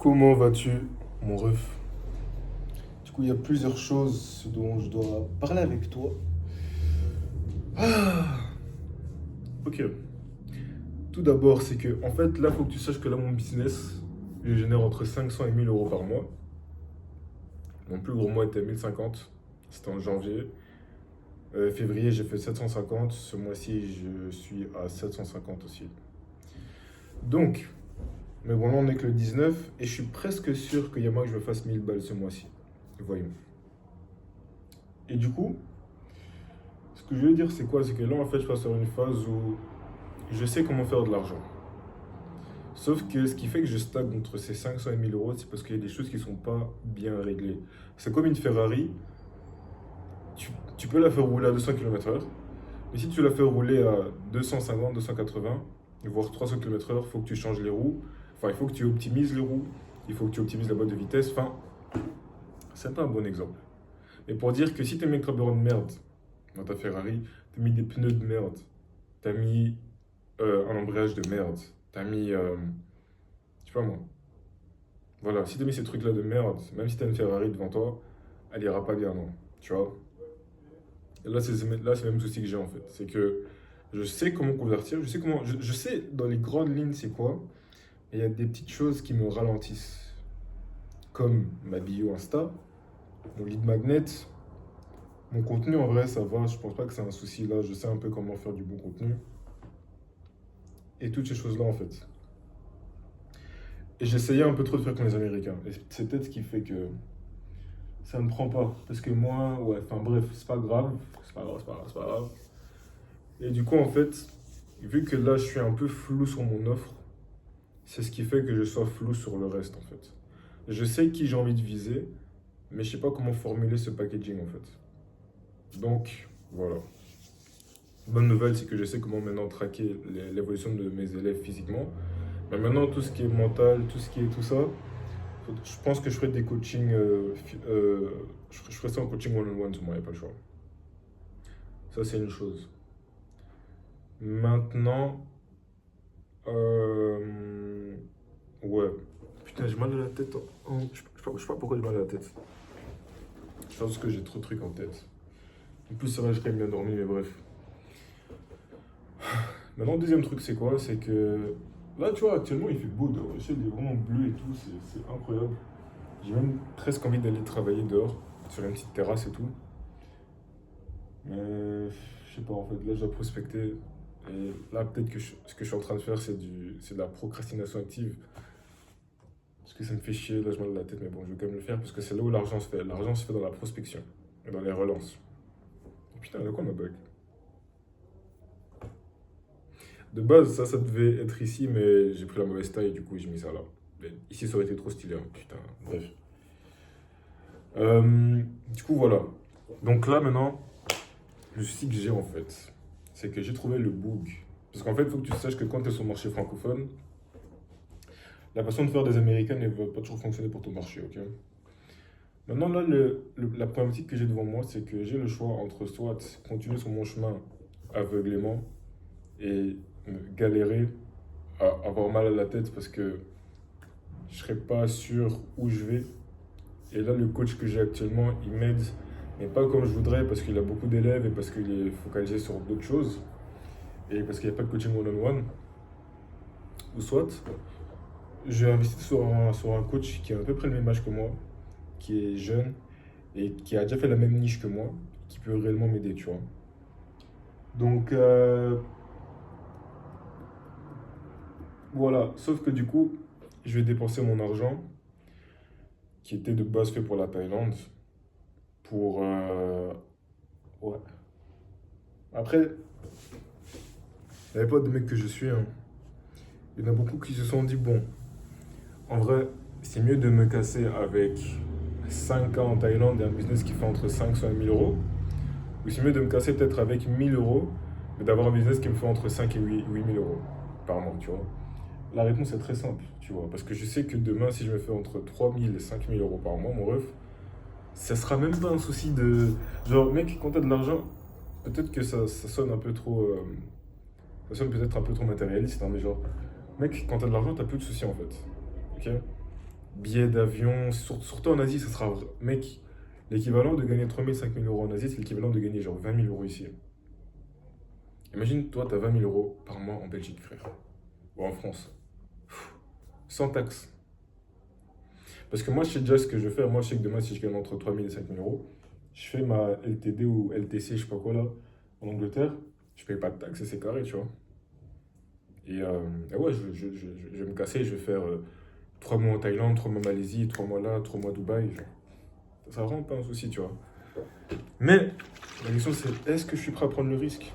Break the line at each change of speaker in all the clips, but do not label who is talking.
Comment vas-tu, mon ref? Du coup, il y a plusieurs choses dont je dois parler avec toi. Ok. Tout d'abord, c'est que, en fait, là, faut que tu saches que là, mon business, je génère entre 500 et 1000 euros par mois. Mon plus gros mois était 1050. C'était en janvier. Février, j'ai fait 750. Ce mois-ci, je suis à 750 aussi. Donc, mais bon, là, on est que le 19 et je suis presque sûr qu'il y a moyen que je me fasse 1000 balles ce mois-ci. Voyons. Et du coup, ce que je veux dire, c'est quoi? C'est que là, en fait, je passe par une phase où je sais comment faire de l'argent. Sauf que ce qui fait que je stagne entre ces 500 et 1000 euros, c'est parce qu'il y a des choses qui ne sont pas bien réglées. C'est comme une Ferrari, tu peux la faire rouler à 200 km/h, mais si tu la fais rouler à 250, 280, voire 300 km/h, il faut que tu changes les roues, enfin, il faut que tu optimises les roues, il faut que tu optimises la boîte de vitesse, enfin, c'est pas un bon exemple. Mais pour dire que si tu as mis un carburant de merde dans ta Ferrari, tu as mis des pneus de merde, tu as mis un embrayage de merde, tu as mis, je sais pas moi, voilà, si t'as mis ces trucs-là de merde, même si t'as une Ferrari devant toi, elle ira pas bien, non. Tu vois? Et là, c'est le même souci que j'ai en fait. C'est que je sais comment convertir, je sais comment. Je sais dans les grandes lignes c'est quoi, mais il y a des petites choses qui me ralentissent. Comme ma bio Insta, mon lead magnet, mon contenu en vrai ça va, je pense pas que c'est un souci là, je sais un peu comment faire du bon contenu. Et toutes ces choses-là en fait. Et j'essayais un peu trop de faire comme les Américains. Et c'est peut-être ce qui fait que ça ne prend pas. Parce que moi, ouais, enfin bref, c'est pas grave. C'est pas grave, c'est pas grave, c'est pas grave. Et du coup, en fait, vu que là, je suis un peu flou sur mon offre, c'est ce qui fait que je sois flou sur le reste, en fait. Je sais qui j'ai envie de viser, mais je sais pas comment formuler ce packaging, en fait. Donc, voilà. Bonne nouvelle, c'est que je sais comment maintenant traquer l'évolution de mes élèves physiquement. Mais maintenant, tout ce qui est mental, tout ce qui est tout ça, je pense que je ferai des coachings. Je ferai ça en coaching one-on-one, sur moi, il n'y a pas le choix. Ça, c'est une chose. Maintenant, euh, ouais. Putain, j'ai mal à la tête. Je sais pas pourquoi j'ai mal à la tête. Je pense que j'ai trop de trucs en tête. En plus, ça va, j'ai quand même bien dormi, mais bref. Maintenant, le deuxième truc, c'est quoi? C'est que là, tu vois, actuellement, il fait beau dehors. Le ciel est vraiment bleu et tout, c'est incroyable. J'ai même presque envie d'aller travailler dehors, sur une petite terrasse et tout. Mais je sais pas, en fait, là, je dois prospecter. Et là, peut-être que ce que je suis en train de faire, c'est de la procrastination active. Parce que ça me fait chier, là, je mal à la tête, mais bon, je vais quand même le faire parce que c'est là où l'argent se fait. L'argent se fait dans la prospection et dans les relances. Putain, de quoi ma bug? De base, ça devait être ici, mais j'ai pris la mauvaise taille, du coup, j'ai mis ça là. Mais ici, ça aurait été trop stylé, hein, putain, bref. Du coup, voilà. Donc là, maintenant, le souci que j'ai en fait, c'est que j'ai trouvé le bug. Parce qu'en fait, il faut que tu saches que quand tu es sur le marché francophone, la façon de faire des Américains ne va pas toujours fonctionner pour ton marché, ok? Maintenant, là, la problématique que j'ai devant moi, c'est que j'ai le choix entre soit continuer sur mon chemin aveuglément et galérer à avoir mal à la tête parce que je serais pas sûr où je vais. Et là, le coach que j'ai actuellement, il m'aide, mais pas comme je voudrais parce qu'il a beaucoup d'élèves et parce qu'il est focalisé sur d'autres choses et parce qu'il n'y a pas de coaching one-on-one. Ou soit, je vais investir sur un coach qui a à peu près le même âge que moi, qui est jeune et qui a déjà fait la même niche que moi, qui peut réellement m'aider, tu vois. Donc, voilà. Sauf que du coup, je vais dépenser mon argent, qui était de base fait pour la Thaïlande, pour... ouais. Après, il n'y avait pas de mec que je suis, hein. Il y en a beaucoup qui se sont dit, bon, en vrai, c'est mieux de me casser avec 5 ans en Thaïlande et un business qui fait entre 500 et 1000 euros, ou c'est mieux de me casser peut-être avec 1000 euros, mais d'avoir un business qui me fait entre 5 et 8000 euros par mois, tu vois. La réponse est très simple, tu vois, parce que je sais que demain, si je me fais entre 3000 et 5000 euros par mois, mon ref, ça sera même pas un souci de. Genre, mec, quand t'as de l'argent, peut-être que ça sonne un peu trop. Ça sonne peut-être un peu trop matérialiste, hein, mais genre, mec, quand t'as de l'argent, t'as plus de soucis en fait. Ok? billets d'avion, surtout en Asie, ça sera, mec, l'équivalent de gagner 3 000, 5 000 euros en Asie, c'est l'équivalent de gagner genre 20 000 euros ici. Imagine, toi, tu as 20 000 euros par mois en Belgique, frère. Ou en France. Sans taxe. Parce que moi, je sais déjà ce que je vais faire. Moi, je sais que demain, si je gagne entre 3 000 et 5 000 euros, je fais ma LTD ou LTC, je sais pas quoi là, en Angleterre. Je paye pas de taxes et c'est carré, tu vois. Et ouais, je vais me casser, je vais faire 3 mois en Thaïlande, 3 mois en Malaisie, 3 mois là, 3 mois à Dubaï. Genre. Ça sera vraiment pas un souci, tu vois. Mais la question, c'est est-ce que je suis prêt à prendre le risque?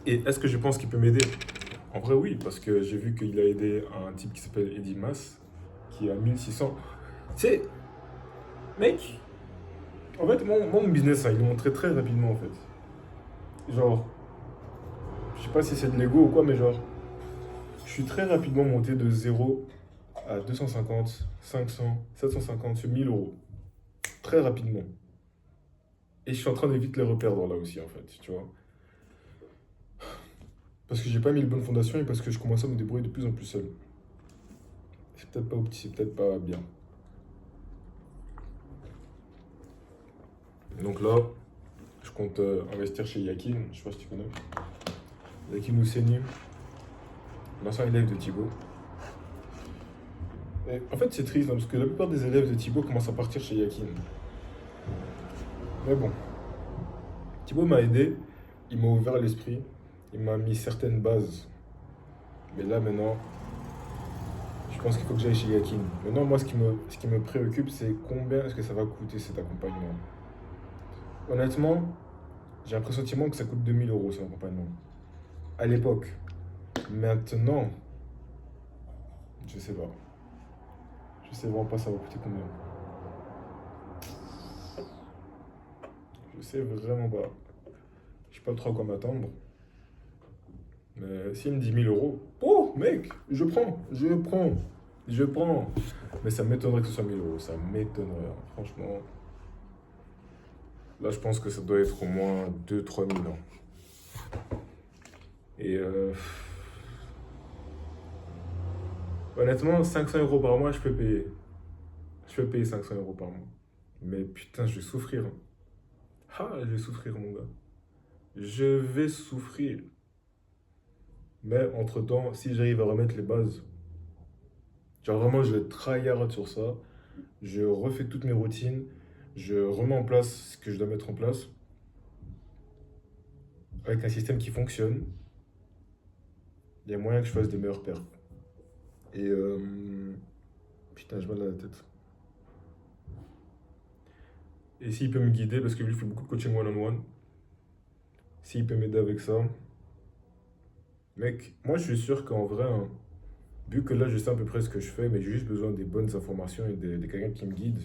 Et est-ce que je pense qu'il peut m'aider? En vrai, oui, parce que j'ai vu qu'il a aidé un type qui s'appelle Eddie Mas, qui a 1600. Tu sais, mec, en fait, mon business, hein, il est montré très rapidement, en fait. Genre, je sais pas si c'est de l'ego ou quoi, mais genre, je suis très rapidement monté de 0 à 250, 500, 750, 1000 euros. Très rapidement. Et je suis en train de vite les reperdre là aussi, en fait, tu vois. Parce que j'ai pas mis le bonne fondation et parce que je commence à me débrouiller de plus en plus seul. C'est peut-être pas opti, c'est peut-être pas bien. Donc là, je compte investir chez Yakin, je sais pas si tu connais. Yakin Ousseni, l'ancien élève de Thibaut. Et en fait, c'est triste hein, parce que la plupart des élèves de Thibaut commencent à partir chez Yakin. Mais bon, Thibaut m'a aidé, il m'a ouvert l'esprit, il m'a mis certaines bases. Mais là, maintenant, je pense qu'il faut que j'aille chez Yakin. Maintenant, moi, ce qui me préoccupe, c'est combien est-ce que ça va coûter cet accompagnement. Honnêtement, j'ai un pressentiment que ça coûte 2000 euros cet accompagnement. À l'époque. Maintenant, je sais pas. Je sais vraiment pas ça va coûter combien. Je sais vraiment pas. Je sais pas trop à quoi m'attendre. Mais s'il me dit 1000 euros, oh mec, je prends. Mais ça m'étonnerait que ce soit 1000 euros. Ça m'étonnerait, hein. Franchement. Là, je pense que ça doit être au moins 2 000 à 3 000 ans. Et honnêtement, 500 euros par mois, je peux payer. Je peux payer 500 euros par mois. Mais putain, je vais souffrir, hein. Ah, je vais souffrir, mon gars. Je vais souffrir. Mais entre-temps, si j'arrive à remettre les bases, genre vraiment, je tryhard sur ça, je refais toutes mes routines, je remets en place ce que je dois mettre en place, avec un système qui fonctionne, il y a moyen que je fasse des meilleures perfs. Et putain, j'ai mal à la tête. Et s'il peut me guider, parce que lui, il fait beaucoup de coaching one-on-one, s'il peut m'aider avec ça, mec, moi je suis sûr qu'en vrai, hein, vu que là je sais à peu près ce que je fais, mais j'ai juste besoin des bonnes informations et de quelqu'un qui me guide,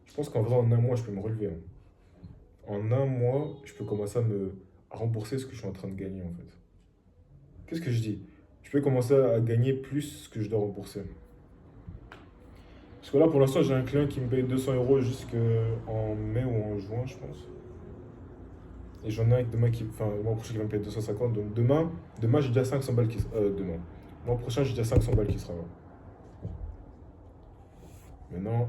je pense qu'en vrai, en un mois, je peux me relever, hein. En un mois, je peux commencer à rembourser ce que je suis en train de gagner en fait. Qu'est-ce que je dis? Je peux commencer à gagner plus que je dois rembourser. Parce que là, pour l'instant, j'ai un client qui me paye 200 euros jusqu'en mai ou en juin, je pense. Et j'en ai un avec demain enfin, le mois prochain qui va me payer 250. Donc demain j'ai déjà 500 balles qui. Demain. Le mois prochain, j'ai déjà 500 balles qui sera là. Maintenant,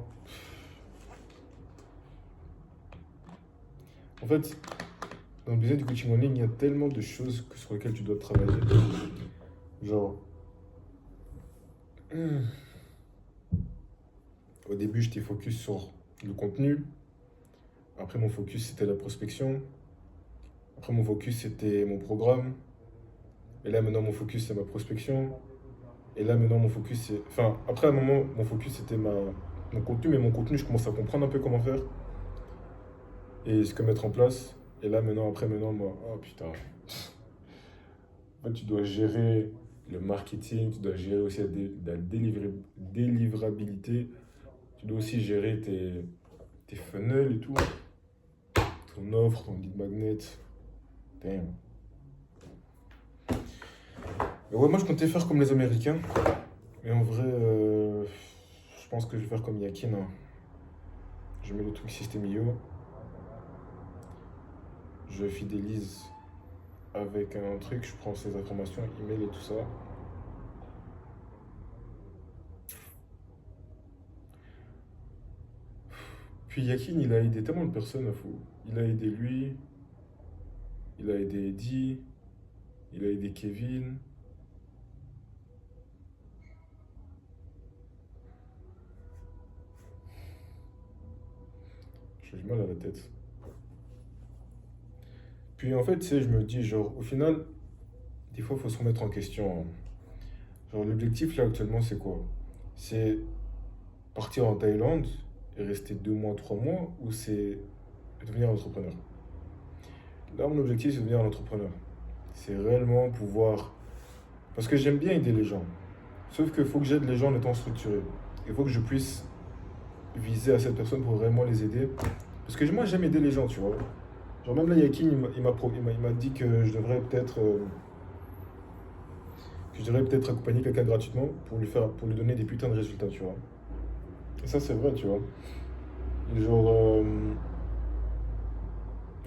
en fait, dans le business du coaching en ligne, il y a tellement de choses sur lesquelles tu dois travailler. Genre, au début, j'étais focus sur le contenu. Après, mon focus, c'était la prospection. Après, mon focus, c'était mon programme. Et là, maintenant, mon focus, c'est ma prospection. Et là, maintenant, mon focus, c'est. Enfin, après, à un moment, mon focus, c'était mon contenu. Mais mon contenu, je commence à comprendre un peu comment faire et ce que mettre en place. Et là, maintenant, moi, oh putain. En fait, tu dois gérer le marketing, tu dois gérer aussi la délivrabilité. Tu dois aussi gérer tes funnels et tout. Ton offre, ton lead magnet. Damn. Mais ouais, moi je comptais faire comme les Américains. Mais en vrai, je pense que je vais faire comme Yakin, hein. Je mets le truc System.io. Je fidélise avec un truc, je prends ces informations, email et tout ça. Puis Yakin, il a aidé tellement de personnes à fou. Il a aidé lui, il a aidé Eddie, il a aidé Kevin. J'ai du mal à la tête. Puis en fait, tu sais, je me dis, genre, au final, des fois, il faut se remettre en question, hein. Genre, l'objectif là actuellement, c'est quoi? C'est partir en Thaïlande et rester 2 mois, 3 mois, ou c'est devenir entrepreneur? Là, mon objectif, c'est devenir un entrepreneur. C'est réellement pouvoir. Parce que j'aime bien aider les gens. Sauf qu'il faut que j'aide les gens en étant structuré. Il faut que je puisse viser à cette personne pour vraiment les aider. Parce que moi, j'aime aider les gens, tu vois. Genre, même là, Yakin, il m'a dit que je devrais peut-être accompagner quelqu'un gratuitement pour lui donner des putains de résultats, tu vois. Et ça, c'est vrai, tu vois. Et genre,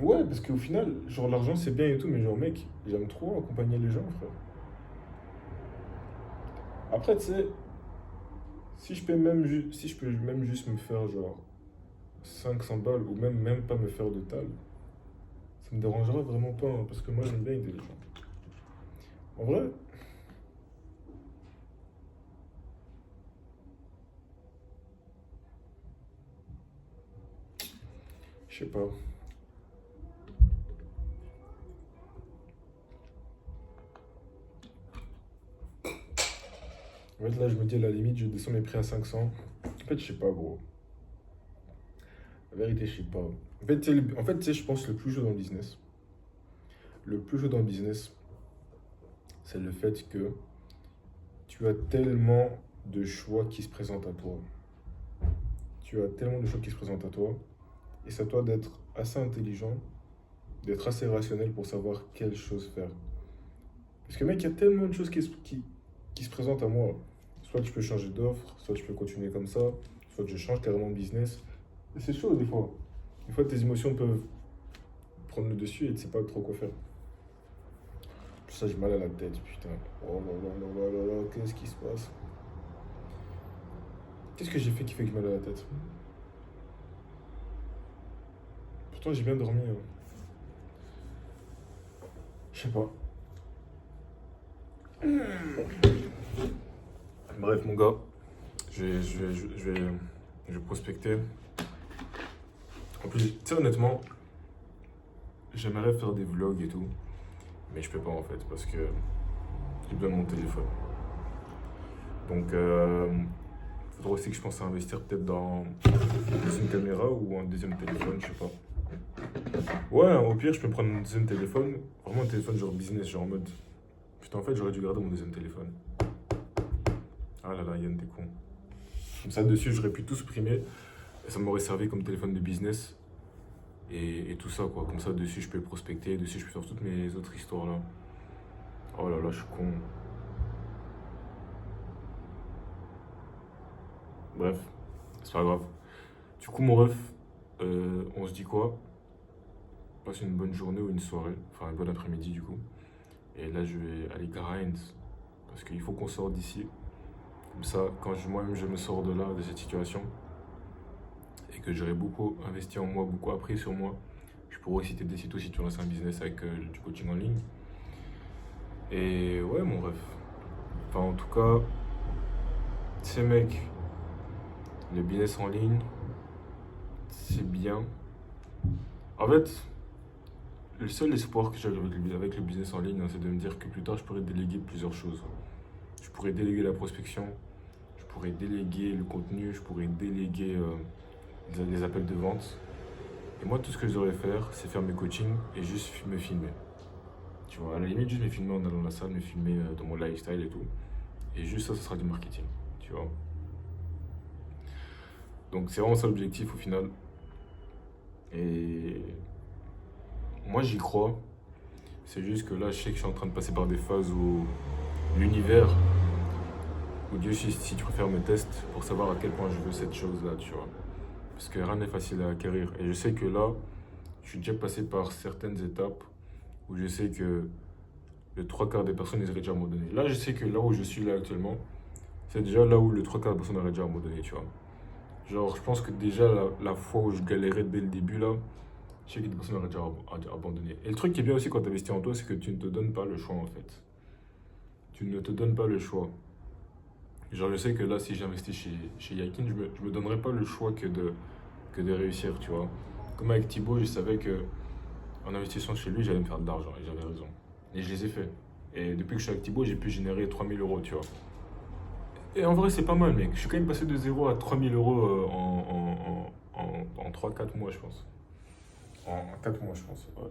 ouais, parce qu'au final, genre, l'argent, c'est bien et tout, mais genre, mec, j'aime trop accompagner les gens, frère. Après, tu sais, si je peux même juste me faire, genre, 500 balles, ou même pas me faire de tal, ça me dérangera vraiment pas, hein, parce que moi, j'aime bien aider les gens. En vrai, je sais pas. En fait, là, je me dis, à la limite, je descends mes prix à 500. En fait, je sais pas, gros. La vérité, je sais pas. Tu sais, je pense que le plus chaud dans le business, le plus chaud dans le business, c'est le fait que tu as tellement de choix qui se présentent à toi. Tu as tellement de choix qui se présentent à toi. Et c'est à toi d'être assez intelligent, d'être assez rationnel pour savoir quelle chose faire. Parce que, mec, il y a tellement de choses qui se présentent à moi. Soit tu peux changer d'offre, soit tu peux continuer comme ça, soit je change carrément de business. Et c'est chaud des fois. Des fois, tes émotions peuvent prendre le dessus et tu sais pas trop quoi faire. Puis ça, j'ai mal à la tête, putain. Oh là là là là là là, qu'est-ce qui se passe? Qu'est-ce que j'ai fait qui fait que j'ai mal à la tête? Pourtant, j'ai bien dormi, hein. Je sais pas. Bref, mon gars, je vais prospecter. En plus, tu sais, honnêtement, j'aimerais faire des vlogs et tout, mais je peux pas en fait, parce que j'ai besoin de mon téléphone. Donc, faudra aussi que je pense à investir peut-être dans une caméra ou un deuxième téléphone, je sais pas. Ouais, au pire, je peux me prendre un deuxième téléphone, vraiment un téléphone genre business, genre en mode. Putain, en fait, j'aurais dû garder mon deuxième téléphone. Ah là là, Yann, t'es con. Comme ça, dessus, j'aurais pu tout supprimer. Et ça m'aurait servi comme téléphone de business. Et tout ça, quoi. Comme ça, dessus, je peux prospecter. Dessus, je peux faire toutes mes autres histoires là. Oh là là, je suis con. Bref, c'est pas grave. Du coup, mon ref, on se dit quoi? Passe une bonne journée ou une soirée. Enfin, un bon après-midi, du coup. Et là, je vais aller grind. Parce qu'il faut qu'on sorte d'ici. Comme ça, quand moi-même je me sors de là, de cette situation, et que j'aurai beaucoup investi en moi, beaucoup appris sur moi, je pourrais aussi t'aider si toi si tu lances un business avec du coaching en ligne. Et ouais, mon ref. Enfin, en tout cas, ces mecs, le business en ligne, c'est bien. En fait, le seul espoir que j'ai avec le business en ligne, hein, c'est de me dire que plus tard, je pourrais déléguer plusieurs choses. Je pourrais déléguer la prospection, je pourrais déléguer le contenu, je pourrais déléguer les appels de vente. Et moi, tout ce que je devrais faire, c'est faire mes coachings et juste me filmer. Tu vois, à la limite, juste me filmer en allant dans la salle, me filmer dans mon lifestyle et tout. Et juste ça, ce sera du marketing. Tu vois. Donc, c'est vraiment ça l'objectif au final. Et moi, j'y crois. C'est juste que là, je sais que je suis en train de passer par des phases où l'univers, ou Dieu, si tu préfères, me teste pour savoir à quel point je veux cette chose-là, tu vois. Parce que rien n'est facile à acquérir. Et je sais que là, je suis déjà passé par certaines étapes où je sais que le trois quarts des personnes ils auraient déjà abandonné. Là, je sais que là où je suis là actuellement, c'est déjà là où le trois quarts des personnes auraient déjà abandonné, tu vois. Genre, je pense que déjà, la fois où je galérais dès le début, là, je sais que des personnes auraient déjà abandonné. Et le truc qui est bien aussi quand tu investis en toi, c'est que tu ne te donnes pas le choix, en fait. Tu ne te donnes pas le choix. Genre, je sais que là, si j'investis chez Yakin, je me donnerais pas le choix que de réussir, tu vois. Comme avec Thibaut, je savais que en investissant chez lui, j'allais me faire de l'argent, et j'avais raison. Et je les ai fait. Et depuis que je suis avec Thibaut, j'ai pu générer 3000 euros, tu vois. Et en vrai, c'est pas mal, mec. Je suis quand même passé de 0 à 3000 euros en 3-4 mois, je pense. En 4 mois, je pense. Ouais.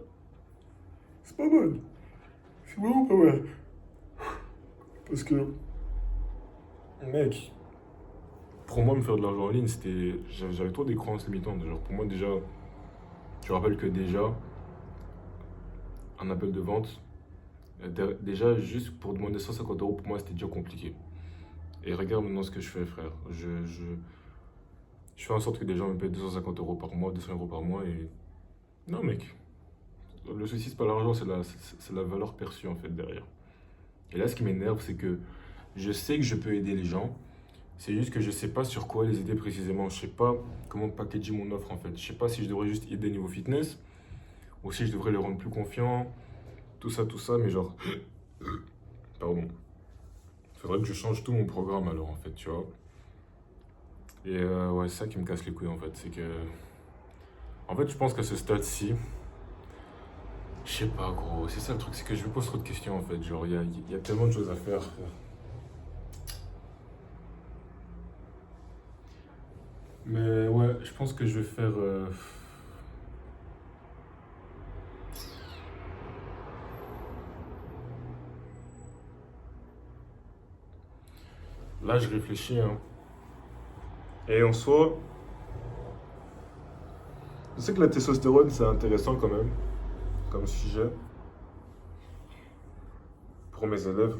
C'est pas mal. C'est vraiment pas mal. Parce que, mec, pour moi, me faire de l'argent en ligne, j'avais trop des croyances limitantes. Genre, pour moi, déjà, je rappelle que déjà, un appel de vente, déjà, juste pour demander 150 euros, pour moi, c'était déjà compliqué. Et regarde maintenant ce que je fais, frère. Je fais en sorte que des gens me payent 250 euros par mois, 200 euros par mois. Et non, mec, le souci, c'est pas l'argent, c'est la valeur perçue, en fait, derrière. Et là, ce qui m'énerve, c'est que je sais que je peux aider les gens. C'est juste que je sais pas sur quoi les aider précisément. Je sais pas comment packager mon offre, en fait. Je sais pas si je devrais juste aider niveau fitness ou si je devrais les rendre plus confiants. Tout ça, mais genre, pardon. Faudrait que je change tout mon programme alors, en fait, tu vois. Et ouais, c'est ça qui me casse les couilles, en fait. C'est que. En fait, je pense qu'à ce stade-ci, je sais pas, gros. C'est ça le truc, c'est que je me pose trop de questions, en fait. Genre, il y a tellement de choses à faire. Mais ouais, je pense que je vais faire. Là, je réfléchis, hein. Et en soi, je sais que la testostérone, c'est intéressant quand même, comme sujet, pour mes élèves.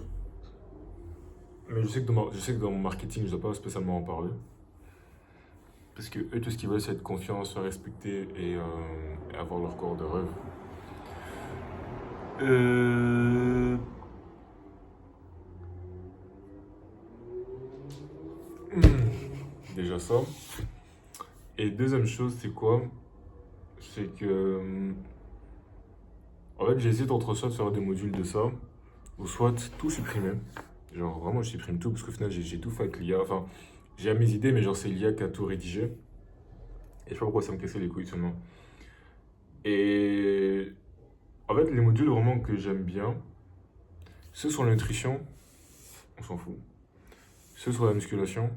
Mais je sais que dans mon marketing, je ne dois pas spécialement en parler. Parce que eux, tout ce qu'ils veulent, c'est être confiants, se faire respecter et avoir leur corps de rêve. Euh, Déjà ça. Et deuxième chose, c'est quoi? C'est que. En fait, j'hésite entre soit de faire des modules de ça, ou soit tout supprimer. Genre, vraiment, je supprime tout, parce qu'au final, j'ai tout fait avec l'IA. Enfin, j'ai mes idées, mais genre, c'est l'IA qui a tout rédigé. Et je sais pas pourquoi ça me cassait les couilles seulement. Et en fait, les modules vraiment que j'aime bien, ceux sur la nutrition, on s'en fout. Ceux sur la musculation,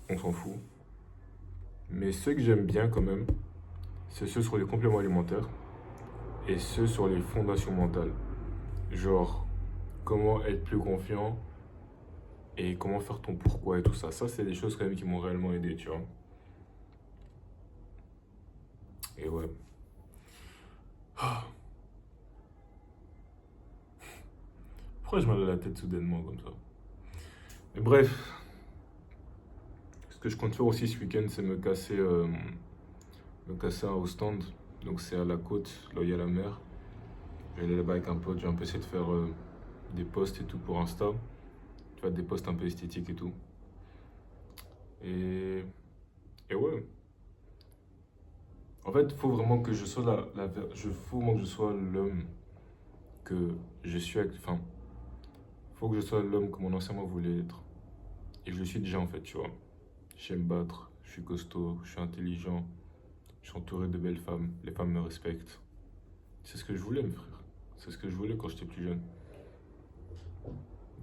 on s'en fout. Mais ceux que j'aime bien quand même, c'est ceux sur les compléments alimentaires et ceux sur les fondations mentales. Genre, comment être plus confiant et comment faire ton pourquoi et tout ça. Ça, c'est des choses quand même qui m'ont réellement aidé, tu vois. Et ouais. Pourquoi je mal à la tête soudainement comme ça? Mais bref, ce que je compte faire aussi ce week-end, c'est me casser au stand. Donc c'est à la côte, là où il y a la mer. Je vais aller là-bas avec un pote, je vais un peu essayer de faire des posts et tout pour Insta. Tu vois, des posts un peu esthétiques et tout. Et, et ouais. En fait, il faut vraiment que je sois faut vraiment que je sois l'homme que je suis. Enfin, faut que je sois l'homme que mon ancien moi voulait être. Et je le suis déjà en fait, tu vois. J'aime battre, je suis costaud, je suis intelligent, je suis entouré de belles femmes, les femmes me respectent. C'est ce que je voulais, mes frères. C'est ce que je voulais quand j'étais plus jeune.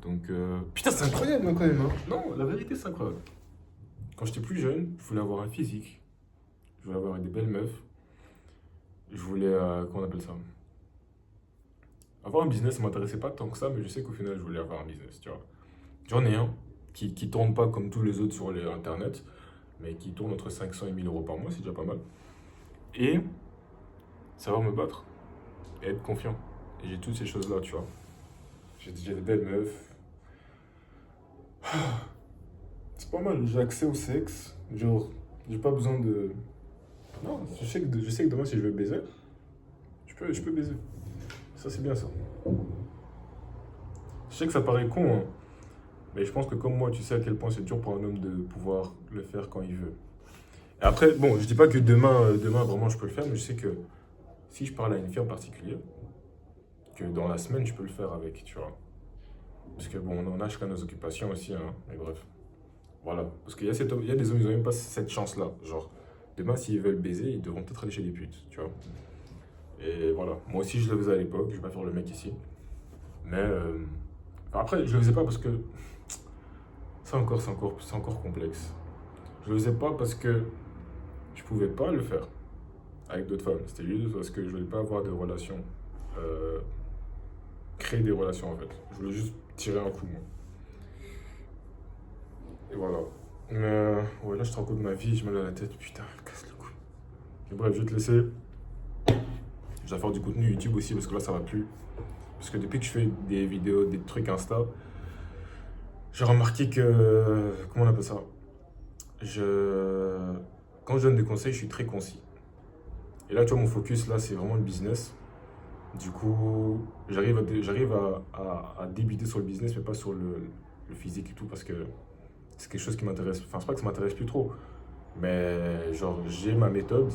Donc, putain, c'est incroyable hein, quand même. Hein. Non, la vérité, c'est incroyable. Quand j'étais plus jeune, je voulais avoir un physique, je voulais avoir des belles meufs, je voulais, comment on appelle ça? Avoir un business, ça m'intéressait pas tant que ça, mais je sais qu'au final, je voulais avoir un business, tu vois. J'en ai un qui tourne pas comme tous les autres sur les internet, mais qui tourne entre 500 et 1000 euros par mois, c'est déjà pas mal. Et savoir me battre et être confiant. Et j'ai toutes ces choses-là, tu vois. J'ai déjà des belles meufs. C'est pas mal, j'ai accès au sexe. Genre, j'ai pas besoin de. Non, je sais que demain, si je veux baiser, je peux baiser. Ça, c'est bien ça. Je sais que ça paraît con, hein, Mais je pense que comme moi, tu sais à quel point c'est dur pour un homme de pouvoir le faire quand il veut. Et après, bon, je dis pas que demain vraiment je peux le faire, mais je sais que si je parle à une fille en particulier, que dans la semaine je peux le faire avec, tu vois. Parce que bon, on a chacun nos occupations aussi, hein, mais bref. Voilà. Parce qu'il y a, il y a des hommes, ils ont même pas cette chance-là. Genre, demain, s'ils veulent baiser, ils devront peut-être aller chez des putes, tu vois. Et voilà. Moi aussi, je le faisais à l'époque, je vais pas faire le mec ici. Mais enfin, après, je le faisais pas parce que c'est encore complexe. Je le faisais pas parce que je pouvais pas le faire avec d'autres femmes. C'était juste parce que je voulais pas avoir de relations. euh, créer des relations en fait. Je voulais juste tirer un coup, moi. Et voilà. Mais ouais, là, je te raconte ma vie, je me à la tête. Putain, casse le cou. Et bref, je vais te laisser. Je dois faire du contenu YouTube aussi parce que là, ça va plus. Parce que depuis que je fais des vidéos, des trucs Insta, j'ai remarqué que. Comment on appelle ça? Je. Quand je donne des conseils, je suis très concis. Et là, tu vois, mon focus, là, c'est vraiment le business. Du coup, j'arrive à débiter sur le business, mais pas sur le physique et tout, parce que c'est quelque chose qui m'intéresse. Enfin, c'est pas que ça m'intéresse plus trop, mais genre, j'ai ma méthode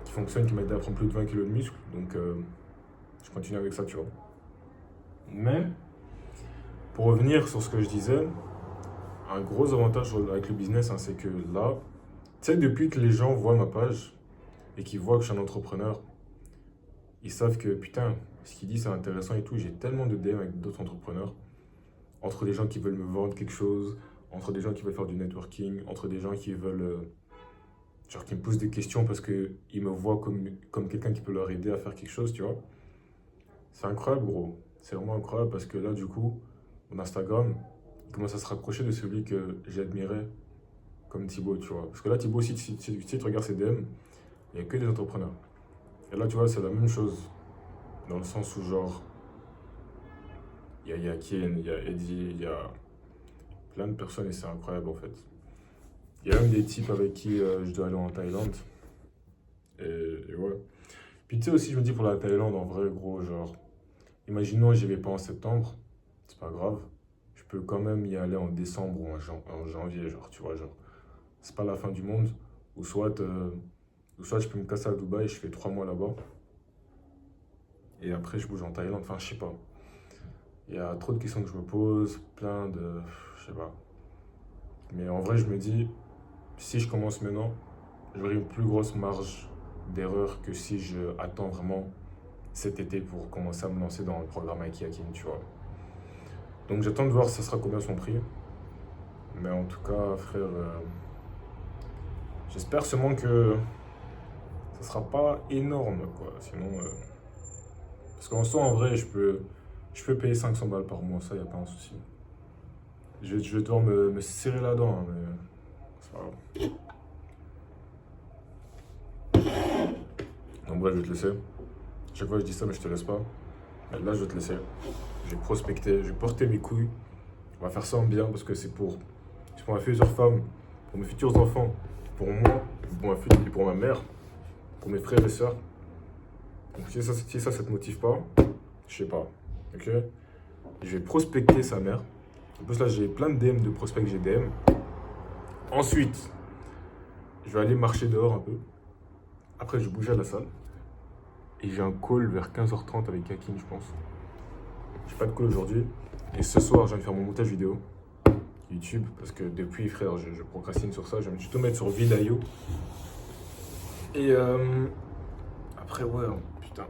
qui fonctionne, qui m'a aidé à prendre plus de 20 kilos de muscle, donc je continue avec ça, tu vois. Mais, pour revenir sur ce que je disais, un gros avantage avec le business, hein, c'est que là, tu sais, depuis que les gens voient ma page et qu'ils voient que je suis un entrepreneur, ils savent que putain, ce qu'il dit c'est intéressant et tout. J'ai tellement de DM avec d'autres entrepreneurs, entre des gens qui veulent me vendre quelque chose, entre des gens qui veulent faire du networking, entre des gens qui veulent, genre qui me posent des questions parce qu'ils me voient comme quelqu'un qui peut leur aider à faire quelque chose, tu vois. C'est incroyable, gros. C'est vraiment incroyable parce que là, du coup, mon Instagram, il commence à se rapprocher de celui que j'admirais comme Thibaut, tu vois. Parce que là, Thibaut, si tu regardes ses DM, il n'y a que des entrepreneurs. Et là, tu vois, c'est la même chose. Dans le sens où, genre, il y a Kien, il y a Eddie, il y a plein de personnes et c'est incroyable en fait. Il y a même des types avec qui je dois aller en Thaïlande. Et ouais. Puis tu sais aussi, je me dis pour la Thaïlande, en vrai, gros, genre, imaginons j'y vais pas en septembre, c'est pas grave. Je peux quand même y aller en décembre ou en janvier, genre, tu vois, genre, c'est pas la fin du monde. Ou soit je peux me casser à Dubaï, je fais 3 mois là-bas. Et après, je bouge en Thaïlande, enfin, je sais pas. Il y a trop de questions que je me pose, plein de. Je sais pas. Mais en vrai, je me dis, si je commence maintenant, j'aurai une plus grosse marge d'erreur que si je attends vraiment cet été pour commencer à me lancer dans le programme avec Yakin, tu vois. Donc j'attends de voir ça sera combien son prix. Mais en tout cas, frère, j'espère seulement que ça sera pas énorme, quoi. Sinon, parce qu'en soi, en vrai, je peux payer 500 balles par mois, ça, y a pas un souci. Je vais devoir me serrer la dent, hein, mais c'est pas grave. Donc bref, je vais te laisser. Chaque fois je dis ça, mais je te laisse pas. Mais là, je vais te laisser. Je vais prospecter, je vais porter mes couilles. On va faire ça en bien parce que c'est pour ma future femme, pour mes futurs enfants, pour moi, pour pour ma mère, pour mes frères et sœurs. Donc si ça te motive pas, je sais pas. Ok? Je vais prospecter sa mère. En plus, là, j'ai plein de DM de prospects que j'ai DM. Ensuite, je vais aller marcher dehors un peu. Après, je vais bouger à la salle. Et j'ai un call vers 15h30 avec Hakim, je pense. J'ai pas de call aujourd'hui. Et ce soir, je viens de faire mon montage vidéo YouTube. Parce que depuis, frère, je procrastine sur ça. Je vais me tout mettre sur Vidayo. Et après, ouais, putain.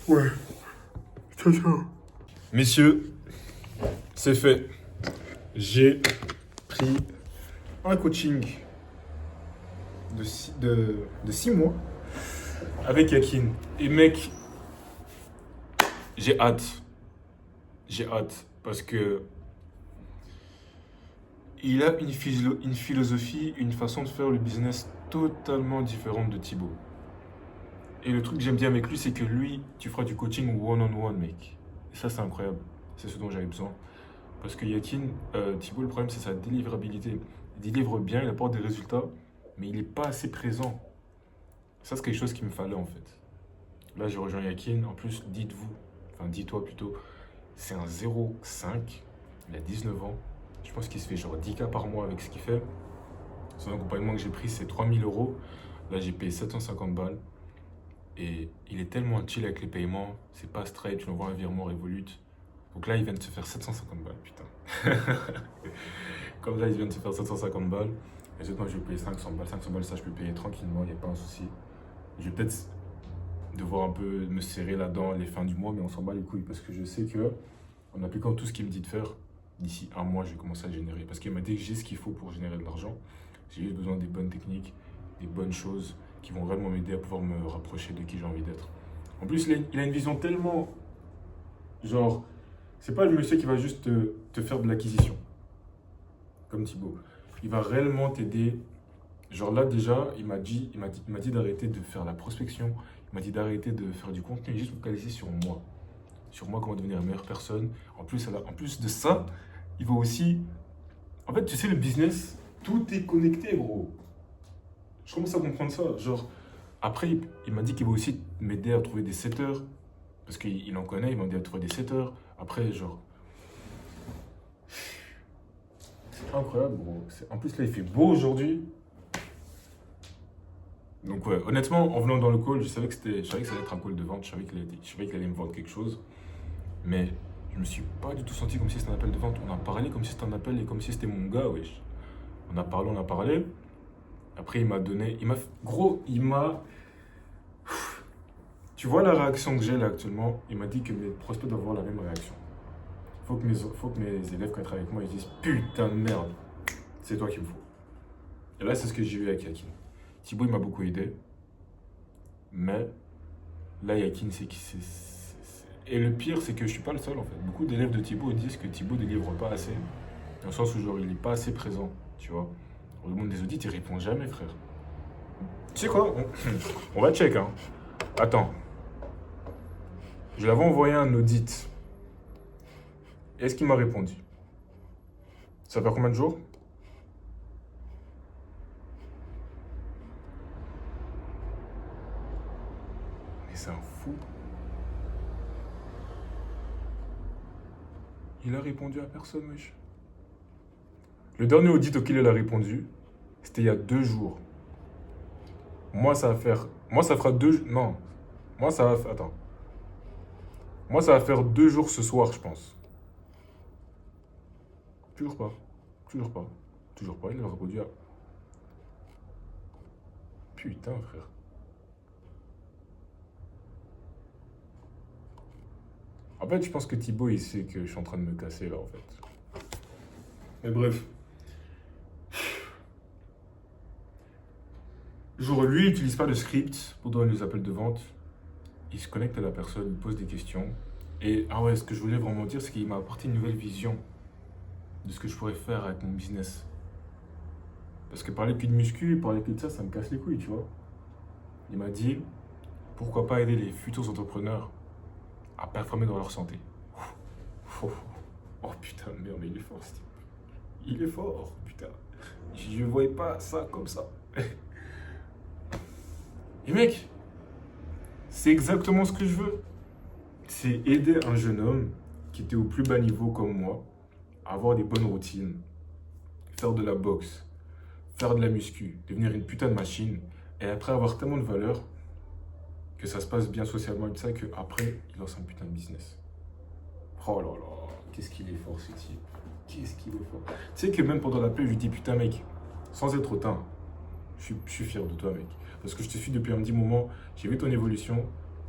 Ouais, ciao, ciao. Messieurs, c'est fait. J'ai pris un coaching de 6 mois avec Yakin. Et mec, j'ai hâte. J'ai hâte. Parce que il a une philosophie, une façon de faire le business totalement différente de Thibaut. Et le truc que j'aime bien avec lui, c'est que lui, tu feras du coaching one-on-one, mec. Et ça, c'est incroyable. C'est ce dont j'avais besoin. Parce que Yakin, Thibaut, le problème, c'est sa délivrabilité. Il délivre bien, il apporte des résultats, mais il n'est pas assez présent. Ça, c'est quelque chose qu'il me fallait, en fait. Là, j'ai rejoint Yakin. En plus, dites-vous, enfin, dis-toi plutôt, C'est un 0,5. Il a 19 ans. Je pense qu'il se fait genre 10K par mois avec ce qu'il fait. Son accompagnement que j'ai pris, c'est 3 000 euros. Là, j'ai payé 750 balles. Et il est tellement chill avec les paiements. C'est pas straight, tu lui envoies un virement Revolut. Donc là, il vient de se faire 750 balles, putain. Comme ça, il vient de se faire 750 balles. Et ensuite, moi, je vais payer 500 balles. 500 balles, ça, je peux payer tranquillement, il n'y a pas un souci. Je vais peut-être devoir un peu me serrer là-dedans les fins du mois, mais on s'en bat les couilles parce que je sais que en appliquant tout ce qu'il me dit de faire, d'ici un mois, je vais commencer à générer. Parce qu'il m'a dit que j'ai ce qu'il faut pour générer de l'argent. J'ai juste besoin des bonnes techniques, des bonnes choses qui vont vraiment m'aider à pouvoir me rapprocher de qui j'ai envie d'être. En plus, il a une vision tellement... Genre, c'est pas le monsieur qui va juste te faire de l'acquisition, comme Thibaut. Il va réellement t'aider. Genre là, déjà, il m'a dit d'arrêter de faire la prospection. Il m'a dit d'arrêter de faire du contenu et juste me focaliser sur moi. Sur moi, comment devenir une meilleure personne. En plus de ça, il va aussi... En fait, tu sais, le business, tout est connecté, gros. Je commence à comprendre ça. Genre, après, il m'a dit qu'il va aussi m'aider à trouver des setters. Parce qu'il en connaît, il m'a dit à trouver des setters. Après, genre... C'est incroyable, gros. En plus, là, il fait beau aujourd'hui. Donc, ouais, honnêtement, en venant dans le call, je savais que ça allait être un call de vente. Je savais qu'il allait me vendre quelque chose. Mais je me suis pas du tout senti comme si c'était un appel de vente. On a parlé comme si c'était un appel et comme si c'était mon gars, wesh. On a parlé. Après, il m'a donné... Gros, il m'a... Tu vois la réaction que j'ai là actuellement? Il m'a dit que mes prospects doivent avoir la même réaction. Faut que mes élèves, quand ils travaillent avec moi, ils disent putain de merde, c'est toi qu'il me faut. Et là, c'est ce que j'ai eu avec Yakin. Thibaut, il m'a beaucoup aidé. Mais là, Yakin, Et le pire, c'est que je suis pas le seul en fait. Beaucoup d'élèves de Thibaut disent que Thibaut ne délivre pas assez. Dans le sens où genre, il n'est pas assez présent, tu vois. On demande des audits, il répond jamais, frère. Tu sais quoi? On va check, hein. Attends. Je l'avais envoyé un audit. Est-ce qu'il m'a répondu? Ça fait combien de jours? Mais c'est un fou. Il a répondu à personne, wesh. Le dernier audit auquel il a répondu, c'était il y a 2 jours. Moi, ça fera 2... Non. Attends. Moi, ça va faire 2 jours ce soir, je pense. Toujours pas. Il a répondu à... Putain, frère. En fait, je pense que Thibaut, il sait que je suis en train de me casser, là, en fait. Mais bref. Genre, lui, il n'utilise pas de script pour donner les appels de vente. Il se connecte à la personne, il pose des questions. Et, ah ouais, ce que je voulais vraiment dire, c'est qu'il m'a apporté une nouvelle vision de ce que je pourrais faire avec mon business. Parce que parler que de muscu, parler que de ça me casse les couilles, tu vois. Il m'a dit, pourquoi pas aider les futurs entrepreneurs à performer dans leur santé. Oh putain de merde, mais il est fort, Steve. Il est fort, putain. Je ne voyais pas ça comme ça. Et mec, c'est exactement ce que je veux. C'est aider un jeune homme qui était au plus bas niveau comme moi à avoir des bonnes routines, faire de la boxe, faire de la muscu, devenir une putain de machine et après avoir tellement de valeur que ça se passe bien socialement et tout ça qu'après il lance un putain de business. Oh là là, qu'est-ce qu'il est fort ce type. Qu'est-ce qu'il est fort. Tu sais que même pendant l'appel, je lui dis putain mec, sans être hautain, je suis fier de toi mec. Parce que je te suis depuis un petit moment, j'ai vu ton évolution.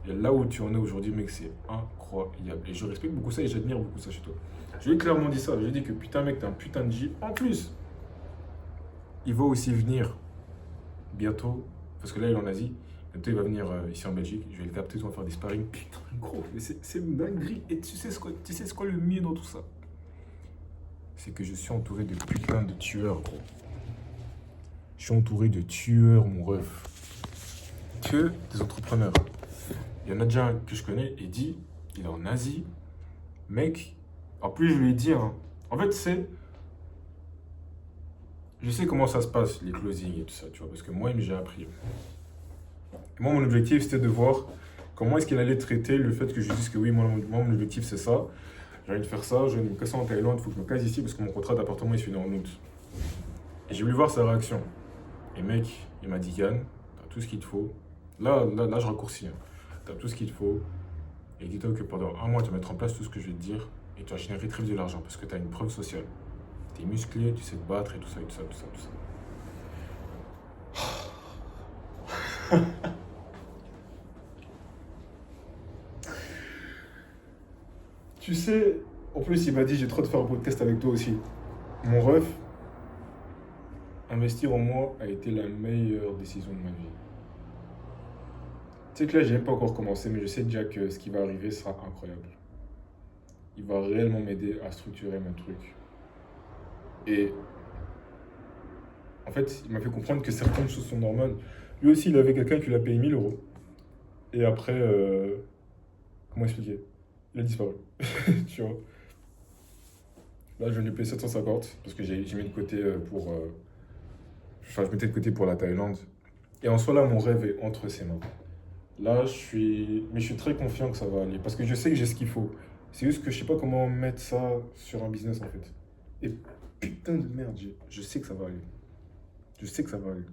Et là où tu en es aujourd'hui, mec, c'est incroyable. Et je respecte beaucoup ça et j'admire beaucoup ça chez toi. Je lui ai clairement dit ça. Je lui ai dit que putain, mec, t'es un putain de J. En plus, il va aussi venir bientôt, parce que là, il est en Asie. Bientôt, il va venir ici en Belgique. Je vais le capter, on va faire des sparring. Putain, gros, mais c'est une dinguerie. Et tu sais ce quoi le mieux dans tout ça? C'est que je suis entouré de putain de tueurs, gros. Je suis entouré de tueurs, mon ref. Que des entrepreneurs. Il y en a déjà un que je connais, Eddy, il est en Asie. Mec, en plus je lui ai dit, hein, en fait je sais comment ça se passe, les closings et tout ça, tu vois, parce que moi, j'ai appris. Moi, mon objectif, c'était de voir comment est-ce qu'il allait traiter le fait que je dise que oui, moi mon objectif, c'est ça. j'ai envie de faire ça, je vais me casser en Thaïlande, il faut que je me case ici parce que mon contrat d'appartement il se finit en août. Et j'ai voulu voir sa réaction. Et mec, il m'a dit Yann, t'as tout ce qu'il te faut. Là, je raccourcis. Hein. T'as tout ce qu'il te faut. Et dis-toi que pendant un mois, tu vas mettre en place tout ce que je vais te dire. Et tu vas générer très vite de l'argent parce que tu as une preuve sociale. Tu es musclé, tu sais te battre et tout ça, et tout ça, tout ça, tout ça. Tu sais, en plus, il m'a dit j'ai trop de faire un podcast avec toi aussi. Mon ref, investir en moi a été la meilleure décision de ma vie. Tu sais que là, j'ai même pas encore commencé, mais je sais déjà que ce qui va arriver sera incroyable. Il va réellement m'aider à structurer mon truc. Et en fait, il m'a fait comprendre que certaines choses sont normales. Lui aussi, il avait quelqu'un qui lui a payé 1000 euros. Et après, comment expliquer? Il a disparu. Tu vois. Là, je lui ai payé 750 parce que j'ai mis de côté pour. Enfin, je mettais de côté pour la Thaïlande. Et en soi, là, mon rêve est entre ses mains. Là, je suis. Mais je suis très confiant que ça va aller. Parce que je sais que j'ai ce qu'il faut. C'est juste que je sais pas comment mettre ça sur un business en fait. Et putain de merde, je sais que ça va aller. Je sais que ça va aller.